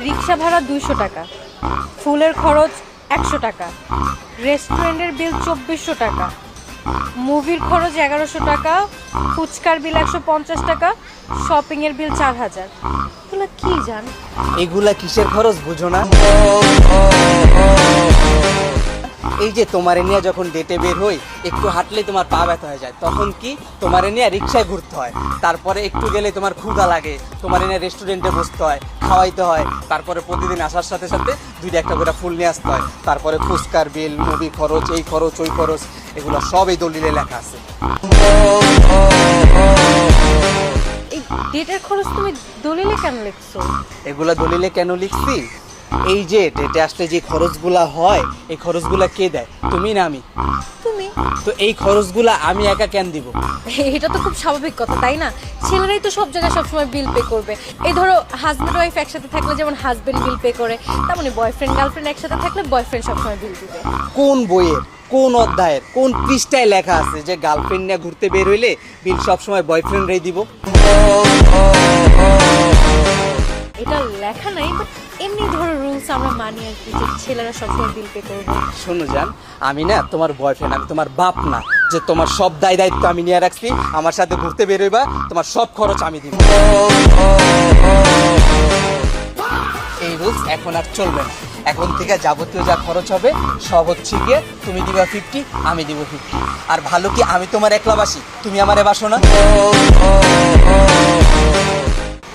রিক্সা ভাড়া 200 টাকা, ফুলের খরচ 100 টাকা, রেস্টুরেন্টের বিল 2400 টাকা, মুভির খরচ 1100 টাকা, ফুচকার বিল 150 টাকা, শপিং এর বিল 4000। এগুলো কি জান? এগুলা কিসের খরচ বুঝো না? এই যে তোমারে নিয়ে যখন ডেটে বের হই, একটু হাঁটলে তোমার পা ব্যথা হয়ে যায়, তখন কি তোমারে নিয়ে রিক্সায় ঘুরতে হয়। তারপরে একটু গেলে তোমার ক্ষুধা লাগে, তোমারে নিয়ে রেস্টুরেন্টে বসতে হয়, খাওয়াইতে হয়। তারপরে প্রতিদিন আসার সাথে সাথে দুইটা একটা করে ফুল নিয়ে আসতে হয়। তারপরে ফুচকার বিল, মুভি খরচ, এই খরচ ওই খরচ, এগুলো সব এই দলিলে লেখা আছে। এই ডেটের খরচ তুমি দলিলে কেন লিখছো? এগুলা দলিলে কেন লিখছি? এই যে ডেটে আসলে যে খরচগুলা হয়, এই খরচগুলা কে দেয়? তুমি না আমি? তুমি। তো এই খরচগুলা আমি একা কেন দিব? এটা তো খুব স্বাভাবিক কথা, তাই না? ছেলেরাই তো সব জায়গায় সবসময় বিল পে করবে। এই ধরো হাজব্যান্ড ওয়াইফ একসাথে থাকলে যেমন হাজব্যান্ড বিল পে করে, তেমনি বয়ফ্রেন্ড গার্লফ্রেন্ড একসাথে থাকলে বয়ফ্রেন্ড সবসময় বিল দিবে। কোন বইয়ের, কোন অধ্যায়ের, কোন পৃষ্ঠায় লেখা আছে যে গার্লফ্রেন্ড নিয়ে ঘুরতে বের হইলে বিল সবসময় বয়ফ্রেন্ডরাই দিব? এটা লেখা নাই, বাট এমনি ধরো রুলস আমরা মানি আর কি, যে ছেলেরা সবসময় বিল পে করবে। শোনো জান, আমি না তোমার বয়ফ্রেন্ড, আমি তোমার বাপ না যে তোমার সব দায় দায়িত্ব আমি নিয়ে রাখছি। আমার সাথে ঘুরতে বের হইবা, তোমার সব খরচ আমি দিব। এই রুলস এখন আর চলবে না। এখন থেকে যাবতীয় যা খরচ হবে সব হচ্ছে গিয়ে তুমি দিবা 50, আমি দিব 50। আর ভালো কি আমি তোমার একলা বাসি, তুমি আমারে বাসো না?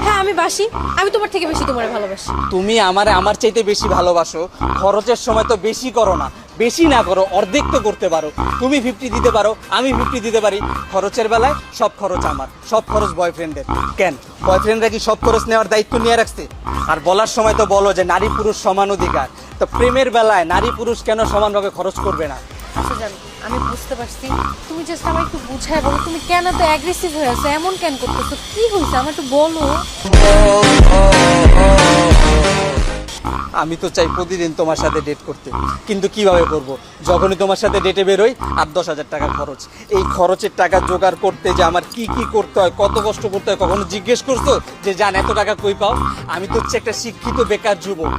হ্যাঁ আমি বাসি, আমি তোমার থেকে বেশি তোমার ভালোবাসি। তুমি আমারে আমার চাইতে বেশি ভালোবাসো। খরচের সময় তো বেশি করো না, বেশি না করো, অর্ধেক তো করতে পারো। তুমি 50 দিতে পারো, আমি 50 দিতে পারি। খরচের বেলায় সব খরচ আমার, সব খরচ বয়ফ্রেন্ডের। কেন বয়ফ্রেন্ডরা কি সব খরচ নেওয়ার দায়িত্ব নিয়ে রাখছে? আর বলার সময় তো বলো যে নারী পুরুষ সমান অধিকার। তো প্রেমের বেলায় নারী পুরুষ কেন সমানভাবে খরচ করবে না? আচ্ছা জান, আমি বুঝতে পারছি, তুমি জাস্ট আমায় একটু বুঝায় বলো, তুমি কেন এত অ্যাগ্রেসিভ হয়ে আছো, এমন কেন করতেছো, কি হয়েছে আমার একটু বলো। আমি তো চাই প্রতিদিন তোমার সাথে ডেট করতে, কিন্তু কিভাবে করব? যখনই তোমার সাথে ডেটে বেরোই 8-10 হাজার টাকা খরচ। এই খরচের টাকা জোগাড় করতে যে আমার কি কি করতে হয়, কত কষ্ট করতে হয়, কখনো জিজ্ঞেস করছো যে জান এত টাকা কই পাও? আমি তো হচ্ছে একটা শিক্ষিত বেকার যুবক।